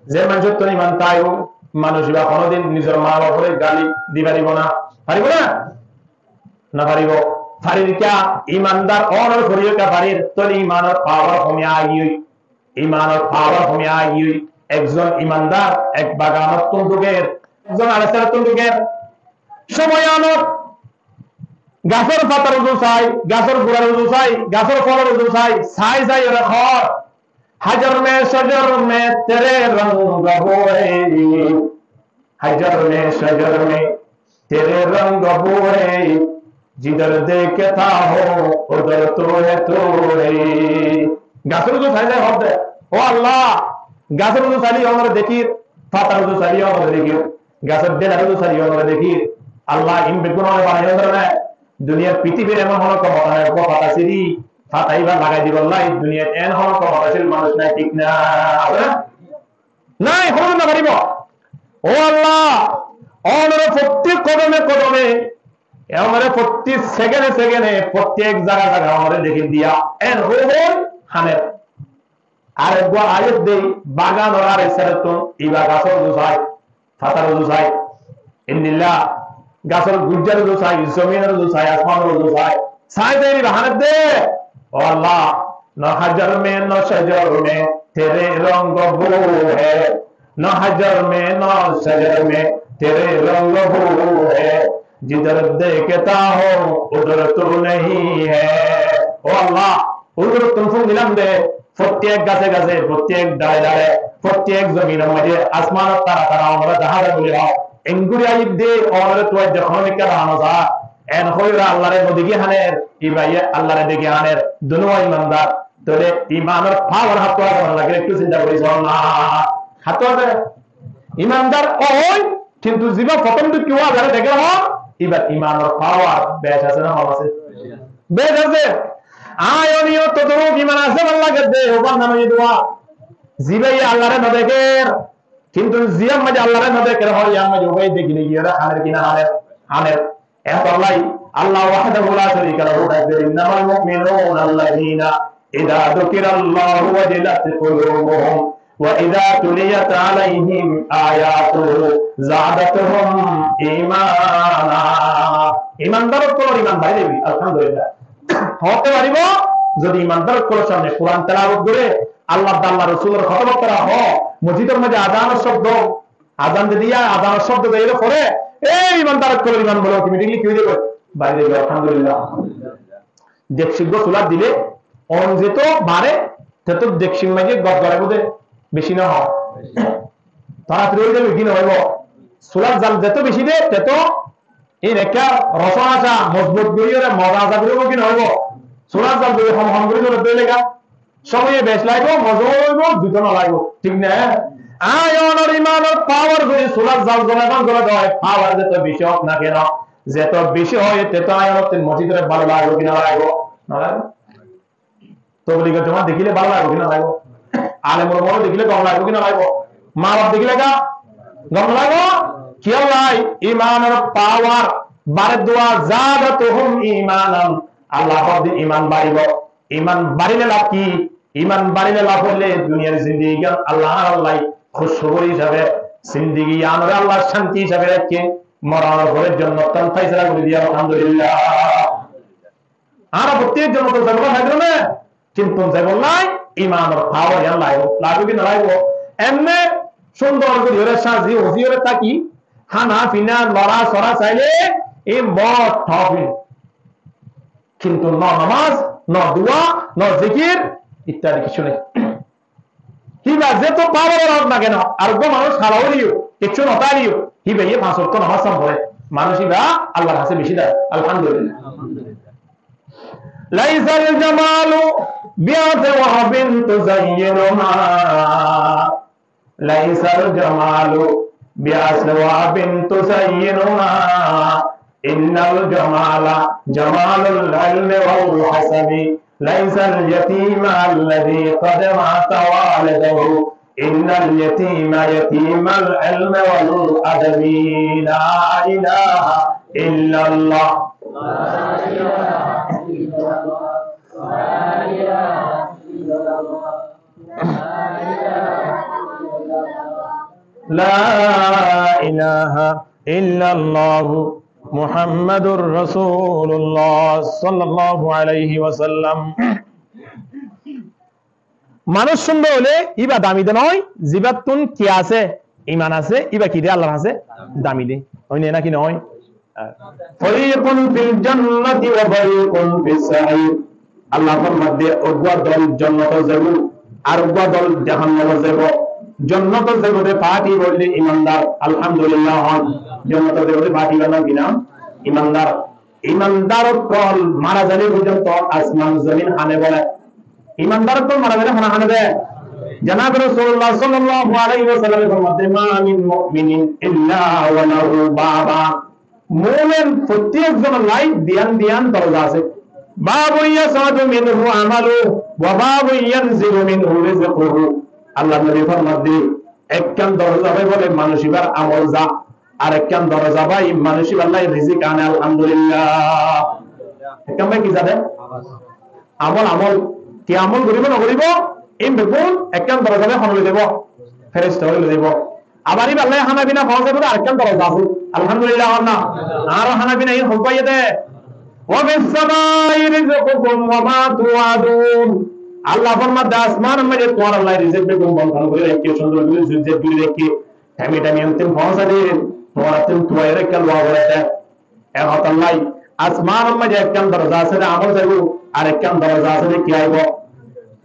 যে মানুষ তুমি ইমান তাইব মানুষ ইবা কোনদিন নিজের মা বাপরে গালি দিবারিব না পারিব না না পারিব ফারিকা ইমানদার অনর করিও কা ফারির তোর ইমানের পাওয়ার কমে আই ইমানের পাওয়ার কমে আই একজন ইমানদার এক বাগানত তন্দুকের একজন আরেকটা তন্দুকের সময় আনত গাছের পাতার উজু চাই গাছের গোড়ার উজু চাই গাছের ফলের উজু চাই ছাই চাই খর হাজার মে সজর মে তেরে রঙ গবোয়ে হাজার মে সজর মে তেরে রঙ গবোয়ে जिधर देखता हो उधर तो है तो है গাছের উজু চাই যায় হবে ও আল্লাহ গাছের উজু চাইলি আমরা দেখি পাতার উজু চাইলি আমরা দেখি গাছের ডেলার উজু চাইলি আমরা দেখি আল্লাহ ইন বেগুন বানাই না দুনিয়ার পৃথিবীর এমন হলো ক্ষমতা নাই কথা সিরি ফাটাইবা লাগাই দিব আল্লাহ এই দুনিয়ার এমন হলো ক্ষমতাশীল মানুষ নাই ঠিক না নাই হলো না পারিব ও আল্লাহ অনর প্রত্যেক কদমে কদমে আমারে প্রত্যেক সেকেন্ডে সেকেন্ডে প্রত্যেক জায়গা জায়গা আমারে দেখে দিয়া এন হল হানের আর একবার আয়াত দেই বাগান আর এসরাতো ইবা গাছর দুসাই ফাতার দুসাই ইন্নিল্লাহ গাছর গুজ্জার দুসাই জমিনের দুসাই আসমানের দুসাই সাই দেরি বাহানে দে ও আল্লাহ ন হাজার মে ন শজর মে তেরে রंग वो है न हजर में न शजर में तेरे रंग वो है जिधर देखता हो उधर तो नहीं है ओ अल्लाह उधर तुमसे मिलन दे प्रत्येक गाছে গাছে প্রত্যেক ডালে ডালে প্রত্যেক জমিনের মধ্যে আসমান তারা তারা আমরা জাহাজে বলি দাও এঙ্গুরিয়াই দে ওরে তো যখন নিকা রানসা এন হইরা আল্লাহর নদীকে হানের ইবাইয়ে আল্লাহর দিকে হানের দুনো ইমানদার তোরে ইমানের পাওয়ার হাত করা লাগে একটু চিন্তা করিস না হাত ইমানদার ওই কিন্তু জীবা প্রথম তো কিও আগে দেখে হ এবার ইমানের পাওয়ার বেশ আছে না আছে বেশ আছে আয়নিও তো তো ইমান আছে আল্লাহ গদে ওবার নামে দোয়া জিবাই আল্লাহরে না দেখে কিন্তু জিয়াম মধ্যে আল্লাহরে না দেখে হয় ইয়াম মধ্যে ওই দেখিলে গিয়ে হানের কিনা হানের এত আল্লাহ আল্লাহ ওয়াহদাহু লা শারীকা লাহু তাকবীর ইন্নামাল মুমিনুনা আল্লাযীনা ইযা যুকিরাল্লাহু ওয়াজিলাত কুলুবুহুম وإذا تليت عليهم آياته زادتهم إيمانا ইমানদার কোন ইমান ভাই দেবী আলহামদুলিল্লাহ হতে পারিব যদি ইমানদার কোন সামনে কোরআন তেলাওয়াত করে আল্লাহ আল্লাহ রাসূলের খতম করা হ মসজিদের মধ্যে আযানের শব্দ আযান দিয়া আযানের শব্দ দেইলে পরে এই ইমানদার কোন ইমান বলে অটোমেটিক্যালি কি হয়ে যাবে বাইরে যাবে আলহামদুলিল্লাহ দেখছিগ সুলা দিলে অন যেত বারে তত দেখছিগ মাঝে গড়গড়ে বদে বেশি না হয় তাড়াতাড়ি হয়ে যাবে কি না হইব সুলার জাল যত বেশি দে তত এই রেখা রসনাটা মজবুত করিয়ে মজা আজা করিব কি না হইব সুলার জাল যদি হম হম করে চলে দিলেগা সময়ে বেশ লাগবে মজা হইব দুটো না লাগবে ঠিক না আয়নের ইমানের পাওয়ার যদি সুলার জাল জলাবান করে দেয় পাওয়ার যত বেশি হোক না কেন যত বেশি হয় তত আয়নের মসজিদের ভালো লাগবে কি না লাগবে না লাগবে তো বলি তোমার দেখিলে ভালো লাগবে কি না লাগবে আলেমর বড় দেখিলে গম লাগবে কি না লাগবে মা বাপ দেখিলে গম লাগবে কি লাই ইমানের পাওয়ার বারে দোয়া জাদাতুহুম ঈমানান আল্লাহ পাক ঈমান বাড়িব ঈমান বাড়িলে লাভ কি ঈমান বাড়িলে লাভ হলে দুনিয়ার জিন্দেগি আল্লাহ খুশখবর হিসাবে জিন্দেগি আমরা আল্লাহ শান্তি হিসাবে রাখে মরণের পরে জান্নাত ফায়সালা করে দিয়া আলহামদুলিল্লাহ আর প্রত্যেক জন তো জন্ম থাকবে না কিন্তু যাই বললাই ইমানের পাওয়ার ইয়ান লাইব লাগবে কি না লাইব এমনে সুন্দর করে ধরে সাজি ওজিরে থাকি খানা পিনা লড়া সরা চাইলে এই মদ ঠফি কিন্তু ন নামাজ ন দোয়া ন জিকির ইত্যাদি কিছু নেই হিবা যে তো পাওয়ার হোক না কেন আর গো মানুষ খারাও দিও কিছু নতারিও হিবে ইয়ে 5 ওয়াক্ত নামাজ পড়ে মানুষ হিবা আল্লাহর কাছে বেশি দেয় আলহামদুলিল্লাহ লাইসাল জামালু বিআতওয়াবিন তুযায়্যিনুহা লাইসাল জামালু বিআতওয়াবিন তুযায়্যিনুহা ইন্নাল জামালা জামালুল ইলমি ওয়াল হাসাবি লাইসাল ইয়াতীমা আল্লাযী ক্বাদ মাতা ওয়ালিদুহু ইন্নাল ইয়াতীমা ইয়াতীমাল ইলমি ওয়াল আদাবি লা ইলাহা ইল্লাল্লাহ লা ইলাহা ইল্লাল্লাহু মুহাম্মাদুর রাসূলুল্লাহ সাল্লাল্লাহু আলাইহি ওয়াসাল্লাম। মানুষ সুন্দর হলে ইবা দামি দে নয় জিবাতুন কি আছে ঈমান আছে ইবা কি দে আল্লাহর কাছে দামি দে হয় না কি নয় ফরিকুন ফিল জান্নাতি ওয়া ফরিকুন ফিস সাঈর আল্লাহর মধ্যে অগবা দল জান্নাতে যাবে আর অগবা দল জাহান্নামে যাবে জান্নাতে যাবে পার্টি বললে ঈমানদার আলহামদুলিল্লাহ জান্নাতে যাবে পার্টি বানা কিনা ঈমানদার ঈমানদার কল মারা যাবে পর্যন্ত আসমান জমিন হানে বলে ঈমানদার কল মারা যাবে হানে দেয় জনাব রাসূলুল্লাহ সাল্লাল্লাহু আলাইহি ওয়াসাল্লামের ফরমাতে মা মিন মুমিনিন ইল্লা ওয়া লাহু বাবা মুমিন প্রত্যেকজনের লাই দিয়ান দিয়ান দরজা আছে বাবু ইয়াসাদু মিনহু আমালু ওয়া বাবু ইয়ানজিলু মিনহু রিজকুহু আল্লাহ নবী ফরমাতে একখান দরজা হয় বলে মানুষিবার আমল যা আর একখান দরজা ভাই মানুষিবার আল্লাহ রিজিক আনে আলহামদুলিল্লাহ একখান ভাই কি জানে আমল আমল কি আমল করিব না করিব এই বেগুন একখান দরজা ভাই হনলে দেব ফেরেশতা হইলে দেব আবারই আল্লাহ হানাবিনা ফরজ করে আরেকখান দরজা আছে আলহামদুলিল্লাহ না আর হানাবিনা এই হল পাইয়ে দে ওয়া বিস সামাই রিজকুকুম ওয়া মা তুআদুন আল্লাহ ফরমাতে আসমান মধ্যে তোমার আল্লাহ রিজিক বেগুন বন্ধন করে রেখে সুন্দর করে রিজিক করে রেখে আমি টাইম অন্তিম পৌঁছা দে তোমার তুমি তোয়ারে কালওয়া বলেছে এখন আল্লাহ আসমান মধ্যে একখান দরজা আছে আমল যাইব আর একখান দরজা আছে কি আইব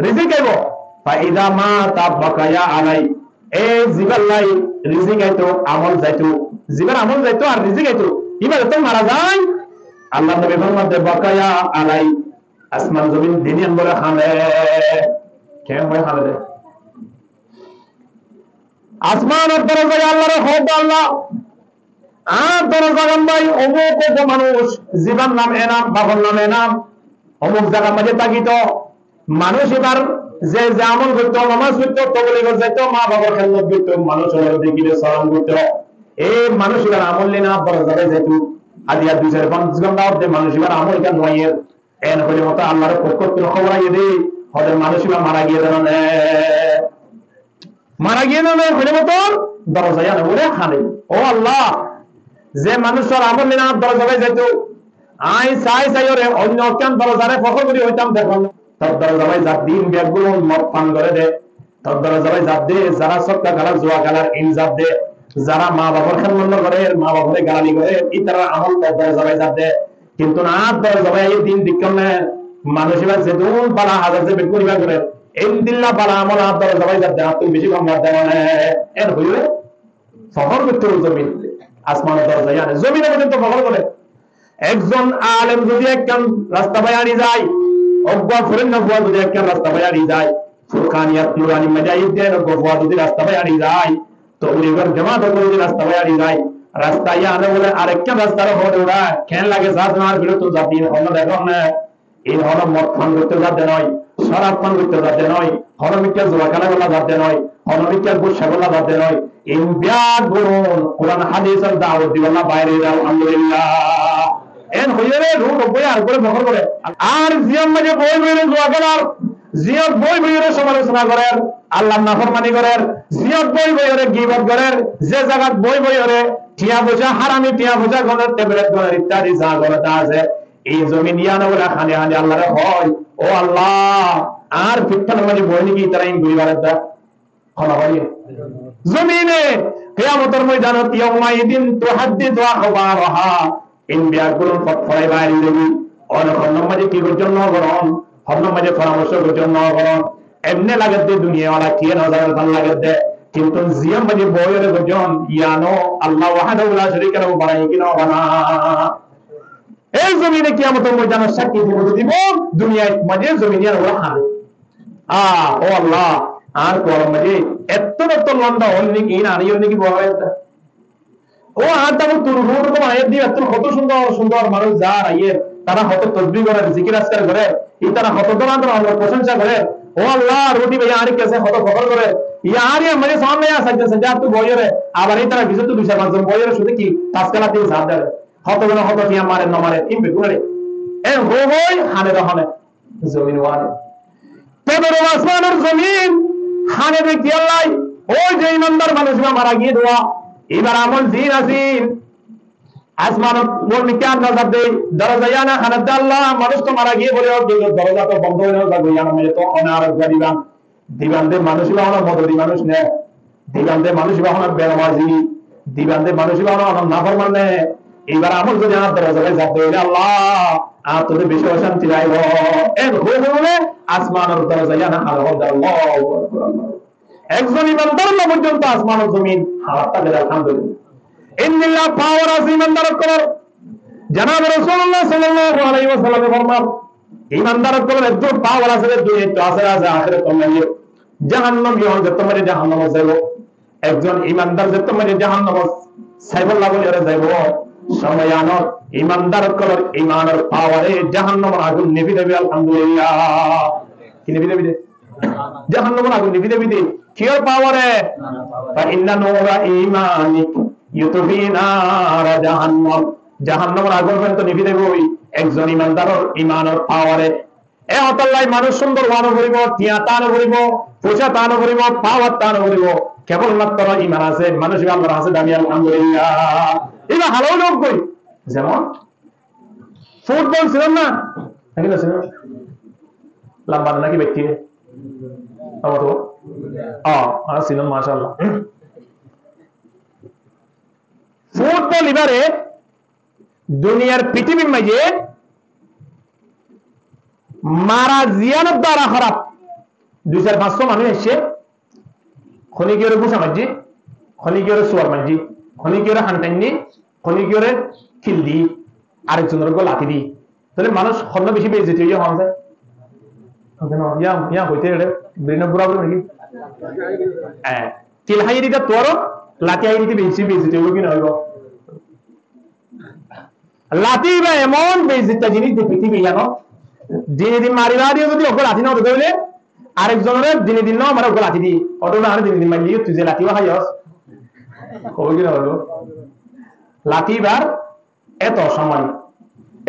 রিজিক আইব ফাইদা মা তাবাকায়া আলাই এ জিবাল্লাই রিজিক আইতো আমল যাইতো জিবার আমল যাইতো আর রিজিক আইতো এবার তো মারা যায় আল্লাহ নবী ফরমাতে বাকায়া আলাই আসমান জমিন দিনিয়ান বলে খানে কেন হয় খানে দে আসমান আর দরজা আল্লাহর হক আল্লাহ আর দরজা ভাই অমুক মানুষ জীবন নাম এনাম বাবার নাম এনাম অমুক জায়গা মাঝে তাকিত মানুষ এবার যে যে আমল করতো নামাজ পড়তো তবলিগ যাইতো মা বাবার খেদমত করতো মানুষ দেখিলে সালাম করতো এই মানুষ এবার আমল নিয়ে না দরজায় যাইতো আদিয়া 2-5 ঘন্টা অর্ধে মানুষ এবার আমল কেন নয় এন হলে মতো আল্লাহর পক্ষ থেকে খবর আইয়ে দে হদের মানুষ এবার মারা গিয়ে দেন মারা গিয়ে দেন হলে মতো দরজায় আনে বলে খানে ও আল্লাহ যে মানুষের আমল নিয়ে না দরজায় যাইতো আই চাই চাই ওরে অন্য কেন দরজারে ফখর করি হইতাম দেখুন তোর দরজায় যা দিন ব্যাগগুলো মদ পান করে দে তোর দরজায় যা দে যারা সবটা গালার জোয়া গালার ইনজাব দে যারা মা বাবার খেদমত করে মা বাবার গালি করে ইতারা আমল তোর দরজায় যা দে কিন্তু না দরজায় এই দিন দিকম না মানুষ এবার যেদুন বালা হাজার যে বেকুরিবা করে ইনদিল্লাহ বালা আমল আর দরজায় যা দে তুমি বেশি কম দেব না এর হইলে ফখর করতে জমিন আসমানের দরজায় আনে জমিনে পর্যন্ত ফখর করে একজন আলেম যদি একজন রাস্তা বায়ানি যায় অজ্ঞা ফুরেন না ফুয়া যদি একজন রাস্তা বায়ানি যায় ফুরকানিয়াত নুরানি মাজাহিদ দেন অজ্ঞা ফুয়া যদি রাস্তা বায়ানি যায় তো উলিগর জামাত যদি রাস্তা বায়ানি যায় রাস্তায় আনে বলে আরেকটা রাস্তার হতে ওরা কেন লাগে সাথ মার বিরত জাতি হল দেখো না এই হল মদ পান করতে যাতে নয় শরাব পান করতে যাতে নয় হরমিকার জোয়া খেলা বলা যাতে নয় হরমিকার গুসা বলা যাতে নয় এই ব্যাগ বরুন কোরআন হাদিসের দাওয়াত দিওয়ালা বাইরে আলহামদুলিল্লাহ এন হইরে রূপ বই আর করে বহর করে আর জিয়াম মাঝে বই বইরে দোয়া করার জিয়াত বই বইরে সমালোচনা করেন আল্লাহর নাফরমানি করেন জিয়াত বই বইরে গীবত করেন যে জায়গাত বই বইরে টিয়া বোঝা হারামি টিয়া বোঝা গনের টেবলেট গনের ইত্যাদি যা গরতা আছে এই জমিন ইয়ানো বলে খানে খানে আল্লাহরে হয় ও আল্লাহ আর ফিটখান মানে বই নাকি তারা ইন পরিবারের দা খনা হয় জমিনে কিয়ামতের ময়দানত ইয়াউমাইদিন তুহাদ্দিসু আখবারাহা ইনবিয়াকুল ফতফাই বাইরে দেবি অনখন মাঝে কি জন্য গরম হন্ন মাঝে পরামর্শ জন্য গরম এমনে লাগতে দুনিয়া ওয়ালা কি নজর ভাল লাগতে কিন্তু জিয়াম মাঝে বয়ের গজন ইয়ানো আল্লাহ ওয়াহদাহু লা শারীকা লাহু বানাই কিনা বানা এই জমিনে কিয়ামতের ময়দানে সাক্ষী দিব দুনিয়ায় মাঝে জমিনিয়ার ওরা খাবে ও আল্লাহ আর কোরআন মাঝে এত লন্ডা হল নাকি না আনিও নাকি বলা হয় ও আর তারপর তুরহুর তো আয়াত দিয়ে এত কত সুন্দর সুন্দর মানুষ যার আইয়ের তারা হত তসবিহ করে জিকির আজকার করে এই তারা হত দরান্তর আল্লাহর প্রশংসা করে ও আল্লাহ রুটি ভাই আর কাছে হত খবর করে ইয়ার মানে সামনে সাজদা সাজদা তো বইরে আবার এই তারা কিছু তো দুশা পাঁচজন বইরে শুধু কি তাসকালা দিয়ে সাথ দেয় হত গুণ হত কি মারে না মারে ইন বেগুরে এ হই হানে রহনে জমিন ওয়ানে তবে আসমানের জমিন হানে দেখি আল্লাহ ওই যে ইমানদার মানুষরা মারা গিয়ে দোয়া এবার আমল দিন আসিন আসমান বলনি কেন নজর দেই দরজা জানা খানাত আল্লাহ মানুষ তো মারা গিয়ে বলে দরজা তো বন্ধ হয়ে যাবে জানা মানে তো অনারক দিবান দিবানদের মানুষ বাহনা মদদি মানুষ নে দিবানদের মানুষ বাহনা বেনামাজি দিবানদের মানুষ বাহনা নাফরমান নে এবার আমল যদি আমার দরজায় যাব হইলে আল্লাহ আর তোদের বেশি অশান্তি রাইব এর হয়ে আসমানের দরজা জানা আল্লাহ একজন ইমানদার না পর্যন্ত আসমানের জমিন হারাতা দেয় আলহামদুলিল্লাহ ইন্নাল্লাহ পাওয়ার আছে ইমানদার করার জনাব রাসূলুল্লাহ সাল্লাল্লাহু আলাইহি ওয়াসাল্লাম ফরমান ইমানদার করার একটু পাওয়ার আছে দুনিয়া তো আছে আখিরাত নাই জাহান্নাম ইও যে তোমার জাহান্নাম যাইব একজন ইমানদার যে তোমার জাহান্নাম সাইবুল্লাহ বলে যাইব সময়য়ানত ইমানদার করার ইমানের পাওয়ারে জাহান্নামের আগুন নিভি দেবে আলহামদুলিল্লাহ কি নিভি দেবে জাহান্নামের আগুন নিভি দেবে কির পাওয়ারে ফা ইন্না নূরা ঈমানিক ইউতফি নার জাহান্নাম জাহান্নামের আগুন পর্যন্ত নিভি দেবে ওই একজন ইমানদারের ইমানের পাওয়ারে এ অতল্লাই মানুষ সুন্দর ওয়ানো করিব টিয়া তানো করিব পোষা তানো করিব পাওয়ার তানো করিব কেবলমাত্র ইমান আছে মানুষ আল্লাহর আছে দামি আলহামদুলিল্লাহ এটা ভালো লোক কই যেমন ফুটবল ছিল না নাকি না ছিল লম্বা নাকি ব্যক্তি ছিলেন মাশাআল্লাহ ফুটবল এবারে দুনিয়ার পৃথিবীর মাঝে মারা জিয়ানের দ্বারা খারাপ 2500 মানুষ এসছে খনিকের গুসা মাঝি খনিকের সোয়ার মাঝি খনিকের হানটাইনি খনিকের খিলদি আরেকজনের গো লাঠি দি তাহলে মানুষ খন্ন বেশি বেশি যেতে ইয়ে হওয়া যায় হইতে বিভিন্ন বুড়া বুড়ো নাকি হ্যাঁ কিল হাই দিতে তোর লাঠি হাই দিতে বেশি বেশি যেতে কি না হইব লাঠি বা এমন বেশিটা জিনিস পৃথিবী জানো দিনে দিন মারিবা দিয়ে যদি ওকে লাঠি না হতে হইলে আরেকজনের দিনে দিন না আমার ওকে লাঠি দি অটো না দিনে দিন মারি তুই যে লাঠি খাই কবে কি না হলো লাঠি বার এত সময়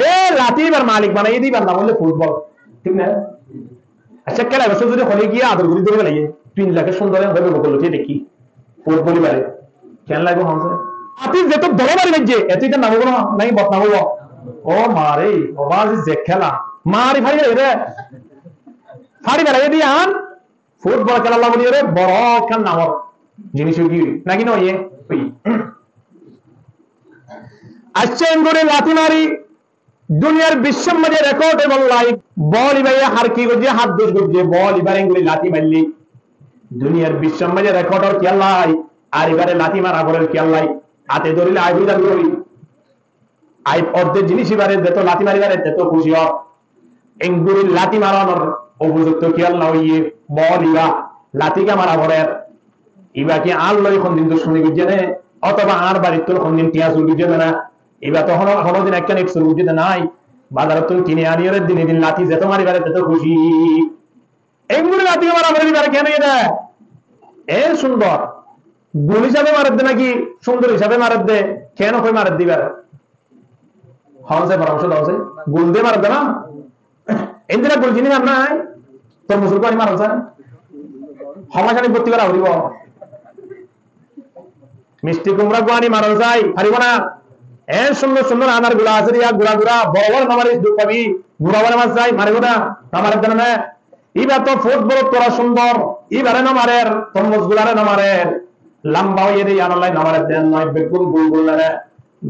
এ লাঠি বার মালিক বানাই দিবার নাম হলে ফুটবল ঠিক না আচ্ছা খেলা বছর যদি হলে গিয়ে আদর করি দেবে লাগে 3 লাখের সুন্দর ভাবে বললো দেখি ফুটবলই বারে কেন লাগবে হামসে আপনি যেত বড় বাড়ি বাজছে এতটা নাম বলো নাই বদনাম হবো ও মারে বাবা যে খেলা মারি ফাড়ি রে ফাড়ি বেড়াই দিয়ে আন ফুটবল খেলা লাগবে রে বড় খেল নাম জিনিস কি নাকি নয় আসছে করে লাথি মারি দুনিয়ার বিশ্বের মাঝে রেকর্ড এবং লাইভ বল ইবাইয়া হার কি করছে হাত দোষ করছে বল এবার এগুলি লাথি মারলি দুনিয়ার বিশ্বের মাঝে রেকর্ড আর খেয়াল নাই আর এবারে লাথি মারা করেন খেয়াল নাই হাতে ধরিলে আই বুঝান করি আই অর্ধেক জিনিস এবারে যেত লাথি মারিবারে তেত খুশি হোক এগুলি লাথি মারানোর উপযুক্ত খেয়াল না হইয়ে বল ইবা লাথিকা মারা করেন ইবা কি আর লই কোন দিন তো শুনি বুঝছে না অথবা আর বাড়ির তোর কোন দিন টিয়া শুরু বুঝছে না এবার তখন কোনোদিন একটা নেক্সট শুরু বুঝতে নাই বাজারে তুমি কিনে আনিয়ে দিনে দিন লাথি যেত মারিবারে তেত খুশি এগুলি লাথি মারা করে দিবারে কেন এটা এ সুন্দর গুল হিসাবে মারার দে নাকি সুন্দর হিসাবে মারার দে কেন কই মারার দিবার হনসে পরামর্শ দাওছে গুল দিয়ে মারার দে না এন্দিরা গুল জিনিস আর নাই তোর মুসলমানি মারাছে হমাশানি ভর্তি করা হইব মিষ্টি কুমড়া গুয়ানি মারা যায় পারিব না সুন্দর সুন্দর আনার গুলা আছে গুড়া গুড়া বড় বড় নামারে পাবি গুড়া বড় মাছ যাই মারিব না নামারের দেন না এবার তো ফুটবল তোরা সুন্দর এবারে নামারের তরমুজ গুলারে নামারের লম্বা হয়ে দিয়ে আনালাই নামারের দেন নয় বেগুন গুলগুল না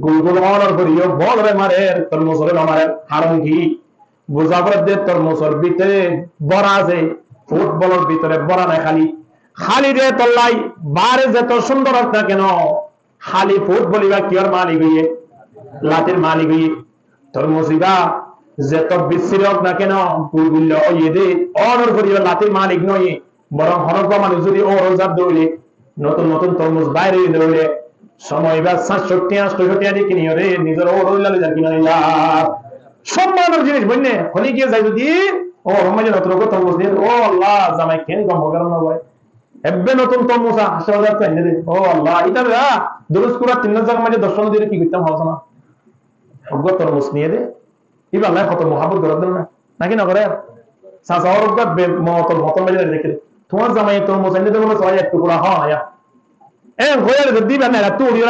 গুলগুল অর্ডার করিও বল রে মারের তরমুজরে নামারের হারম কি বুঝাবার দে তরমুজের ভিতরে বড়া আছে ফুটবলের ভিতরে বড়া নাই খালি খালি রে তল্লাই বারে যত সুন্দর হোক না কেন খালি ফুটবল বা কি আর মালিক হইয়ে লাতির মালিক হইয়ে তরমুজিবা যত বিশ্রী হোক না কেন গুলগুল ইয়ে দে অর্ডার করিও লাতির মালিক নয় বরং হরক মানুষ যদি ও রোজার দৌড়ে নতুন নতুন তরমুজ বাইরে দৌড়ে সময় বা 60-80 দিয়ে কিনিও রে নিজের ও রইলালে যা কিনা সম্মানের জিনিস বললে হলে গিয়ে যাই যদি ও রমাজে নতুন তরমুজ দিয়ে ও আল্লাহ জামাই কেন কম করেন না ভাই এবে নতুন তরমুজ 80,000 টাকা এনে দে ও আল্লাহ এটা দুরুস পুরা 3,000 মাঝে দর্শন দিয়ে কি করতাম হবে না অজ্ঞ তরমুজ নিয়ে দে এবার আল্লাহ কত মহাব্বত করে দেন না নাকি না করে সাসা ওর মতল মতল মাঝে রেখে তোমার জামাই তরমুজ এনে দেবো সবাই একটু পুরা হয় হয়ে দিবে না তুই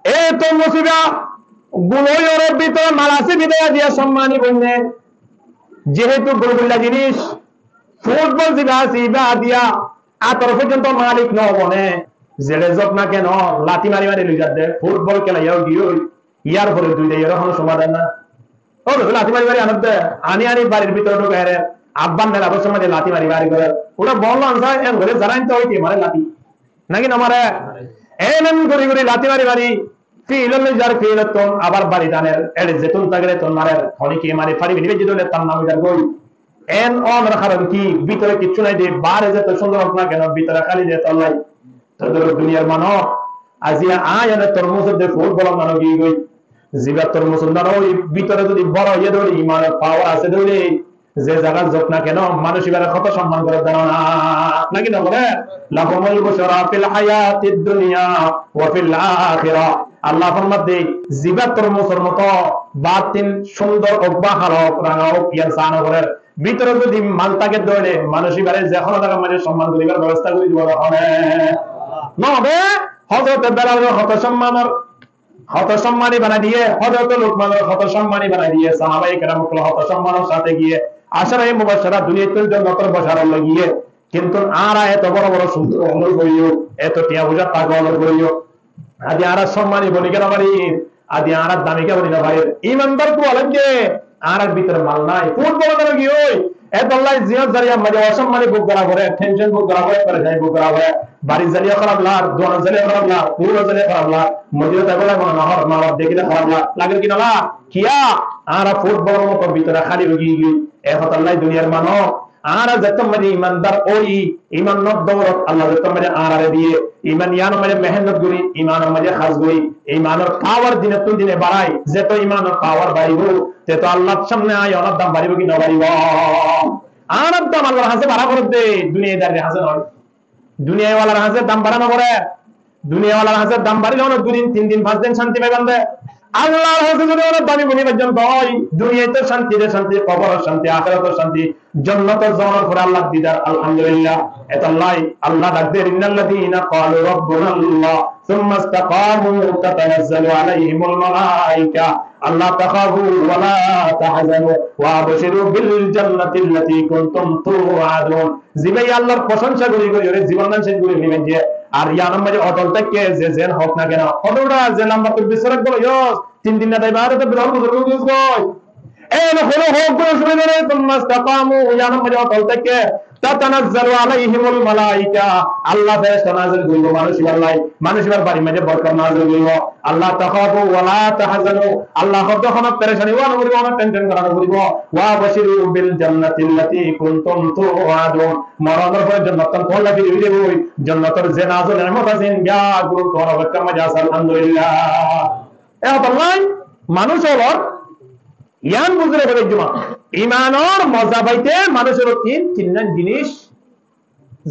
এ তরমুজিবা গুলোই ওর ভিতরে মালাসি বিদায় দিয়া সম্মানী বললে যেহেতু গুলগুল্লা জিনিস ফুটবল জিবা দিয়া আতর পর্যন্ত মালিক ন বনে জেলে যোগ না কেন লাঠি মারি মারি লই যাতে ফুটবল খেলাইয়াও গিয়ে ইয়ার পরে দুই দেয় এরকম সমাধান না ও লাঠি মারি মারি আনতে আনি বাড়ির ভিতরে ঢুকে রে আব্বান মেলা বছর মাঝে লাঠি মারি বাড়ি করে ওরা বললো আনসার এম ঘরে জানাই তো হইতে মারে লাঠি নাকি না মারে এমন ঘুরি ঘুরি লাঠি মারি মারি আবার বাড়ি টানের এর যেতুন তাগরে তোর মারের হনিকে মারি ফাড়ি নিবে যদি তার নাম যার গই এন অন রাখার কি ভিতরে কিছু নাই দে বাইরে যেত সুন্দর হোক না কেন ভিতরে খালি যে তল্লাই তোদের দুনিয়ার মানব আজিয়া আয়ানে তরমুজ দে ফুটবল মানব গই গই জিবা তরমুজ না ওই ভিতরে যদি বড় ইয়ে ধরে ইমানের পাওয়ার আছে ধরে যে জায়গার যোগ না কেন মানুষ এবারে কত সম্মান করে দেন না নাকি না বলে লাহুমুল বুশরা ফিল হায়াতিদ দুনিয়া ওয়া ফিল আখিরাহ আল্লাহ ফরমাতে জিবা তরমুজের মতো বাতিন সুন্দর অব্বা হালক রাঙা হোক ইয়ার সানা করে ভিতরে যদি মালটাকে দৌড়ে মানুষ এবারে যখন টাকা মানে সম্মান করিবার ব্যবস্থা করে দিব হবে নবে হযরত বেলাল হত সম্মানী বানাই দিয়ে হযরত লুকমানের হত সম্মানী বানাই দিয়ে সাহাবায়ে কেরামকে হত সম্মানের সাথে গিয়ে আশরায়ে মুবাশশারা দুনিয়াতে জন্নতের বসার লাগিয়ে কিন্তু আর এত বড় বড় সুন্দর আমল করিও এত টিয়া বুঝা পাগল করিও আদি আর সম্মানী বলি কেন বাড়ি আদি আর দামিকা বলি না ভাই ইমানদার তো আলাদা আর ভিতরে মাল নাই ফুটবল করে কি ওই এত আল্লাহ জিয়াদ জারিয়া মানে অসম্মানী বুক করা করে টেনশন বুক করা করে পরেশানি বুক করা করে বাড়ি জারিয়া খারাপ লাগ দোয়ান জারিয়া খারাপ লাগ পুরো জারিয়া খারাপ লাগ মদিনা তাগলা নহর নহর দেখিলে খারাপ লাগ লাগে কি না লা কিয়া আর ফুটবল মত ভিতরে খালি রগি এত আল্লাহ দুনিয়ার মানো আর যত মানে ইমানদার ওই ইমান নত দৌলত আল্লাহ যত মানে আরারে দিয়ে ইমান ইয়ান মানে মেহনত করি ইমান মানে খাস করি ইমানের পাওয়ার দিনে তুই দিনে বাড়াই যত ইমানের পাওয়ার বাড়িব তত আল্লাহর সামনে আয় অনার দাম বাড়িব কি না বাড়িব আনার দাম আল্লাহর হাতে বাড়া করে দে দুনিয়াদারের হাতে নয় দুনিয়াওয়ালার হাতে দাম বাড়ানো করে দুনিয়াওয়ালার হাতে দাম বাড়িলে অনেক 2 দিন 3 দিন 5 দিন শান্তি পাইবেন দে আল্লাহর হাতে যদি অনেক দামি বনি পর্যন্ত হয় দুনিয়াতে শান্তি রে শান্তি কবরের শান্তি আখিরাতের শান্তি জান্নাতের যাওয়ার পরে আল্লাহ দিদার আলহামদুলিল্লাহ এতাল্লাহ আল্লাহ ডাকদের ইন্নাল্লাযীনা ক্বালু রাব্বুনাল্লাহ সুম্মা ইসতাকামু তাতানাজ্জালু আলাইহিমুল মালায়েকা আল্লা তাখাফু ওয়া লা তাহজানু ওয়া আবশিরু বিল জান্নাতিল্লাতী কুনতুম তুআদুন জিবাই আল্লাহর প্রশংসা করি ওরে জীবন দান শেষ করে নিবেন যে আর ইয়া নাম্বারে অটল থেকে যে জেন হোক না কেন অটলটা যে নাম্বার তো বিসরক বলো ইয়স 3 দিন না তাই বাইরে তো বিরাট বুজুর্গ ইউজ কই এই হলো হোক করে শুনে দেন সুম্মা ইসতাকামু ইয়া নাম্বারে অটল থেকে তাতানাজ্জালু আলাইহিমুল মালায়েকা আল্লাহ ফেরেশতা নাযিল করবে মানুষের বাড়ি মাঝে বরকত নাযিল করবে আল্লাহ তাখাফু ওয়া লা তাহজানু আল্লাহ যখন পেরেশানি ওয়া নবী ওয়া টেনশন করা করব ওয়া বাশিরু বিল জান্নাতিল্লাতী কুনতুম তুআদুন মরণের পরে জান্নাত কোন লাগি হইবে ওই জান্নাতের যে নাজল নেমত আছেন ইয়া গুরু তোরা বক্কা মাঝে আছে আলহামদুলিল্লাহ এ আল্লাহ মানুষ হলো ইয়ান বুঝরে বলে জমা ইমানের মজা পাইতে মানুষের তিন জিনিস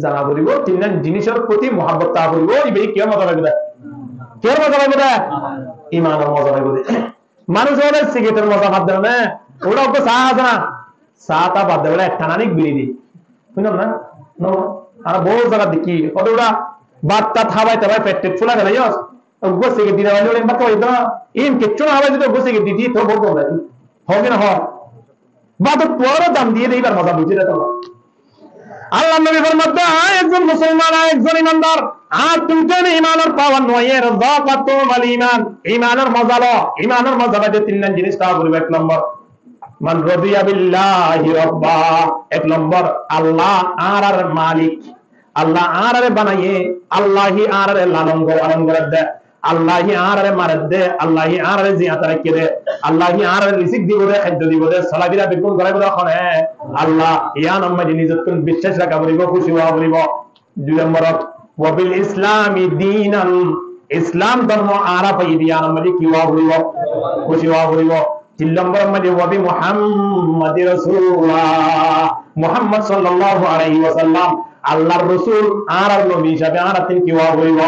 জানা করিব তিন জিনিসের প্রতি মহব্বত তা করিব এই কি মজা পাইবে কে মজা পাইবে ইমানের মজা পাইবে মানুষ হলে সিগারেটের মজা বাদ দেবে না ওটা ওকে চা আছে না চাটা বাদ দেবে একটা নানিক বিড়ি দি শুনলাম না আর বহু জায়গা দেখি ওটা বাদটা খাবাই পেট ফুলা গেল গোসে কে দিনা হলে বাকি হইতো না ইন কিচ্ছু না হবে যদি গোসে কে দিতি তো বলবো না হবে না হয় বা তো পুরো দাম দিয়ে দেইবার মজা বুঝি রে তোমরা আল্লাহ নবী ফরমাতে একজন মুসলমান একজন ইমানদার আর তুমি জানো ইমানের পাওয়ার নয় এর যাকাতু ওয়াল ঈমান ঈমানের মজা লো ঈমানের মজা বাদে তিন জিনিস তা বলবে এক নম্বর মান রাদিয়া বিল্লাহি রাব্বা এক নম্বর আল্লাহ আর মালিক আল্লাহ আর বানায়ে আল্লাহি আর লালন করে দে আল্লাহি আর মারে দে আল্লাহি আর জিয়াত রাখে দে আল্লাহি আর রিজিক দিব দে খাদ্য দিব দে সালাবিরা বেগুন করাইব তখন আল্লাহ ইয়া নাম্মা জিনিসত কোন বিশ্বাস রাখা বলিব খুশি হওয়া বলিব দুই নম্বর ওয়াবিল ইসলামি দীনান ইসলাম ধর্ম আরা পাই দিয়া নাম্মা কি হওয়া বলিব খুশি হওয়া বলিব তিন নম্বর মধ্যে ওয়াবি মুহাম্মাদি রাসূলুল্লাহ মুহাম্মদ সাল্লাল্লাহু আলাইহি ওয়াসাল্লাম আল্লাহর রাসূল আর নবী হিসাবে আর তিন কি হওয়া বলিব